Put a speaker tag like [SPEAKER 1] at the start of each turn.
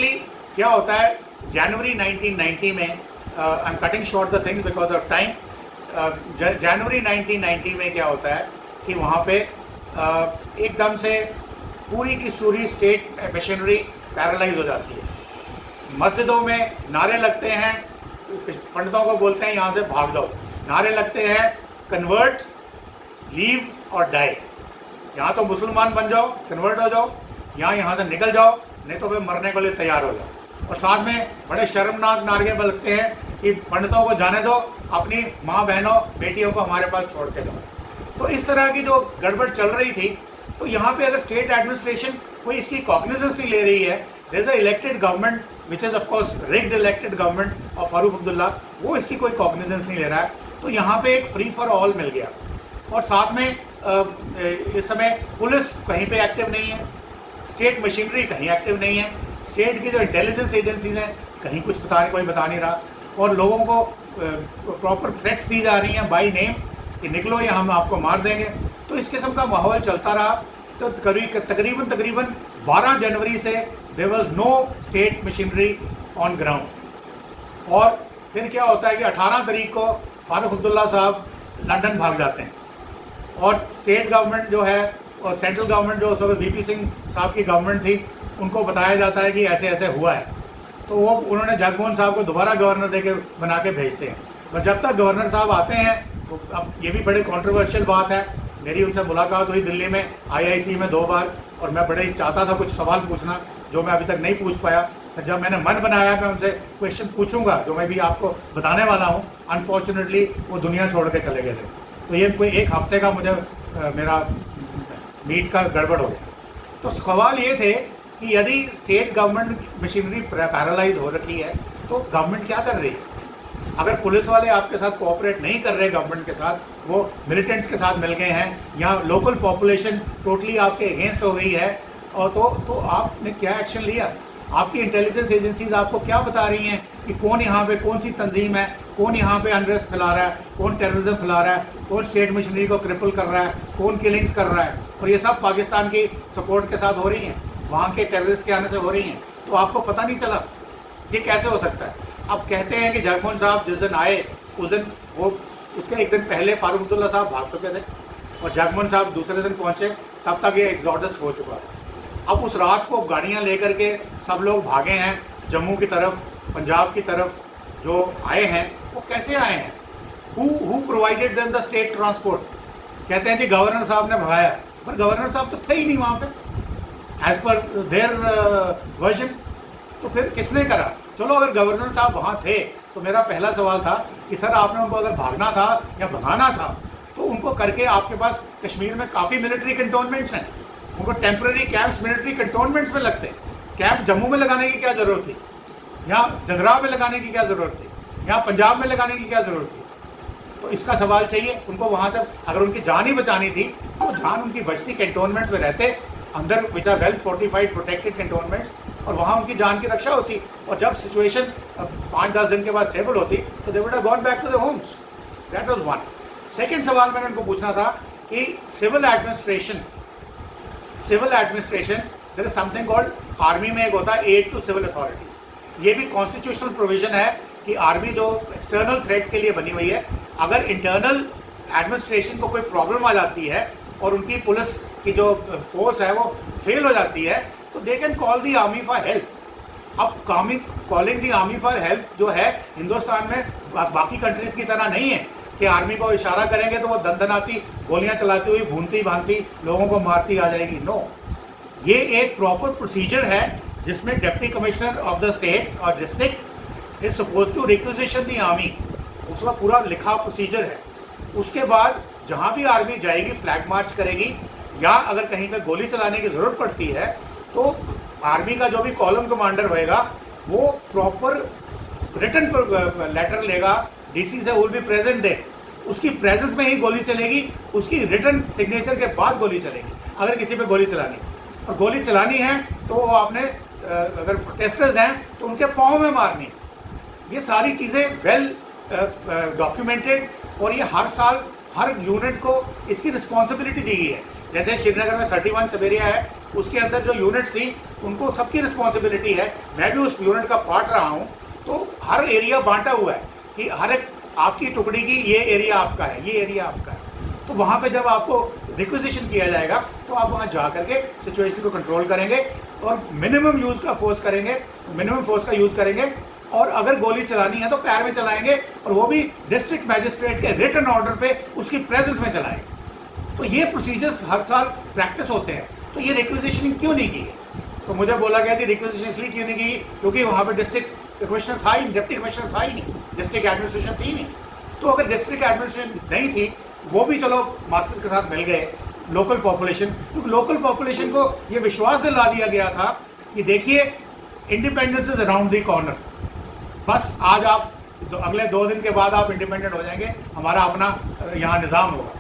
[SPEAKER 1] Basically क्या होता है, जनवरी 1990 में, I am cutting short the things because of time, जनवरी 1990 में क्या होता है कि वहाँ पे एकदम से पूरी की पूरी स्टेट मशीनरी पैरालाइज हो जाती है। मस्जिदों में नारे लगते हैं, पंडितों को बोलते हैं यहाँ से भाग जाओ, नारे लगते हैं कन्वर्ट, लीव और डाई, यहाँ तो मुसलमान बन जाओ, कन्वर्ट हो जाओ, यहाँ से निकल जाओ, नहीं तो फिर मरने के लिए तैयार हो जाओ। और साथ में बड़े शर्मनाक नारे लगते हैं कि पंडितों को जाने दो, अपनी माँ बहनों बेटियों को हमारे पास छोड़ के जाओ। तो इस तरह की जो गड़बड़ चल रही थी, तो यहाँ पे अगर स्टेट एडमिनिस्ट्रेशन कोई इसकी कॉग्निजेंस नहीं ले रही है, there is a elected government which is of course rigged elected government of Farooq Abdullah, वो इसकी कोई कॉग्निजेंस नहीं ले रहा है, तो यहाँ पे एक फ्री फॉर ऑल मिल गया। और साथ में इस समय पुलिस कहीं पे एक्टिव नहीं है, स्टेट मशीनरी कहीं एक्टिव नहीं है, स्टेट की जो इंटेलिजेंस एजेंसीज हैं कहीं कुछ कोई बता नहीं रहा, और लोगों को प्रॉपर थ्रेट्स दी जा रही हैं बाय नेम कि निकलो या हम आपको मार देंगे। तो इस किस्म का माहौल चलता रहा। तो तकरीबन 12 जनवरी से there was no state machinery on ground. और फिर क्या होता है कि 18 तारीख को फारूक अब्दुल्ला साहब लंदन भाग जाते हैं, और स्टेट गवर्नमेंट जो है और सेंट्रल गवर्नमेंट जो उस वक्त वीपी सिंह साहब की गवर्नमेंट थी, उनको बताया जाता है कि ऐसे ऐसे हुआ है। तो वो उन्होंने जगमोहन साहब को दोबारा गवर्नर देके बना के भेजते हैं। पर जब तक गवर्नर साहब आते हैं, तो अब ये भी बड़ी कंट्रोवर्शियल बात है, मेरी उनसे मुलाकात हुई दिल्ली में IIC में 2 बार, और मैं बड़े चाहता था कुछ सवाल पूछना जो मैं अभी तक नहीं पूछ पाया। तो जब मैंने मन बनाया मैं उनसे क्वेश्चन पूछूंगा जो मैं भी आपको बताने वाला हूँ, अनफॉर्चुनेटली वो दुनिया छोड़ के चले गए थे। तो ये कोई 1 हफ्ते का मुझे मेरा मीट का गड़बड़ हो गया। तो सवाल ये थे कि यदि स्टेट गवर्नमेंट मशीनरी पैरालाइज हो रखी है तो गवर्नमेंट क्या कर रही है? अगर पुलिस वाले आपके साथ कोऑपरेट नहीं कर रहे गवर्नमेंट के साथ, वो मिलिटेंट्स के साथ मिल गए हैं, या लोकल पॉपुलेशन टोटली आपके अगेंस्ट हो गई है, और तो आपने क्या एक्शन लिया? आपकी इंटेलिजेंस एजेंसीज आपको क्या बता रही हैं कि कौन यहाँ पे कौन सी तंजीम है, कौन यहाँ पे अनरेस्ट फैला रहा है, कौन टेररिज्म फैला रहा है, कौन स्टेट मशीनरी को क्रिपल कर रहा है, कौन किलिंग्स कर रहा है, और ये सब पाकिस्तान की सपोर्ट के साथ हो रही हैं, वहाँ के टेररिस्ट के आने से हो रही हैं। तो आपको पता नहीं चला, ये कैसे हो सकता है? अब कहते हैं कि जगमोहन साहब जिस दिन आए उस दिन वो उसके 1 दिन पहले फारूक अब्दुल्ला साहब भाग चुके थे, और जगमोहन साहब दूसरे दिन पहुंचे, तब तक ये एग्जॉडस हो चुका था। अब उस रात को गाड़ियां लेकर के सब लोग भागे हैं जम्मू की तरफ, पंजाब की तरफ जो आए हैं, वो कैसे आए हैं? Who provided them the state transport? कहते हैं जी गवर्नर साहब ने भगाया, पर गवर्नर साहब तो थे ही नहीं वहां पे एज पर देयर वर्जन। तो फिर किसने करा? चलो अगर गवर्नर साहब वहां थे तो मेरा पहला सवाल था कि सर आपने उनको अगर भागना था या भगाना था तो उनको करके, आपके पास कश्मीर में काफी मिलिट्री कंटोनमेंट्स हैं, उनको टेम्पररी कैंप्स मिलिट्री कंटोनमेंट्स में लगते हैं। कैंप जम्मू में लगाने की क्या जरूरत थी, या जंगराव में लगाने की क्या जरूरत थी, या पंजाब में लगाने की क्या जरूरत थी? तो इसका सवाल चाहिए। उनको वहां से अगर उनकी जान ही बचानी थी तो जान उनकी बचती कैंटोनमेंट्स में रहते अंदर, which are well fortified protected cantonments, और वहां उनकी जान की रक्षा होती। और जब सिचुएशन 5-10 दिन के बाद स्टेबल होती तो they would have gone back to the homes. That was one. Second सवाल मैंने उनको पूछना था कि civil administration there is something called, army में एक होता है एड टू सिविल अथॉरिटीज। ये भी कॉन्स्टिट्यूशनल प्रोविजन है कि आर्मी जो एक्सटर्नल थ्रेट के लिए बनी हुई है, अगर इंटरनल एडमिनिस्ट्रेशन को कोई प्रॉब्लम आ जाती है और उनकी पुलिस की जो फोर्स है वो फेल हो जाती है, तो they can call the army for help. अब calling the army for help जो है हिंदुस्तान में बाकी कंट्रीज की तरह नहीं है कि आर्मी को इशारा करेंगे तो वो दंदनाती गोलियां चलाती हुई भूनती भानती लोगों को मारती आ जाएगी। नो, ये एक प्रॉपर प्रोसीजर है जिसमें deputy commissioner of the state और district is suppose to requisition the army, उसका पूरा लिखा प्रोसीजर है। उसके बाद जहां भी आर्मी जाएगी फ्लैग मार्च करेगी, या अगर कहीं पे गोली चलाने की जरूरत पड़ती है तो आर्मी का जो भी कॉलम कमांडर होएगा वो प्रॉपर रिटन लेटर लेगा डीसी से, विल बी प्रेजेंट दे, उसकी प्रेजेंस में ही गोली चलेगी, उसकी रिटन सिग्नेचर के बाद गोली चलेगी अगर किसी पे गोली चलानी। और गोली चलानी है तो आपने अगर प्रोटेस्टर्स हैं तो उनके पाँव में मारनी। ये सारी चीजें वेल डॉक्यूमेंटेड, और ये हर साल हर यूनिट को इसकी रिस्पॉन्सिबिलिटी दी गई है। जैसे श्रीनगर में 31 सबेरिया है, उसके अंदर जो यूनिट थी उनको सबकी रिस्पॉन्सिबिलिटी है। मैं भी उस यूनिट का पार्ट रहा हूं, तो हर एरिया बांटा हुआ है कि हर एक आपकी टुकड़ी की ये एरिया आपका है, ये एरिया आपका है। तो वहां पे जब आपको रिक्विजिशन किया जाएगा तो आप वहां जा करके सिचुएशन को कंट्रोल करेंगे और मिनिमम यूज का फोर्स करेंगे, मिनिमम फोर्स का यूज करेंगे। और अगर गोली चलानी है तो पैर में चलाएंगे, और वो भी डिस्ट्रिक्ट मैजिस्ट्रेट के रिटन ऑर्डर पे उसकी प्रेजेंस में चलाएंगे। तो ये प्रोसीजर्स हर साल प्रैक्टिस होते हैं। तो ये रिक्विजिशनिंग क्यों नहीं की है? तो मुझे बोला गया कि रिक्विजिशन इसलिए क्यों नहीं की, क्योंकि वहां पर डिस्ट्रिक्ट कमिश्नर था ही, डिप्टी कमिश्नर था ही नहीं, डिस्ट्रिक्ट एडमिनिस्ट्रेशन थी नहीं। तो अगर डिस्ट्रिक्ट एडमिनिस्ट्रेशन नहीं थी, वो भी चलो मास्टर्स के साथ मिल गए, लोकल पॉपुलेशन, क्योंकि लोकल पॉपुलेशन को ये विश्वास दिला दिया गया था कि देखिए independence is around the corner. बस आज आप अगले 2 दिन के बाद आप इंडिपेंडेंट हो जाएंगे, हमारा अपना यहाँ निजाम होगा।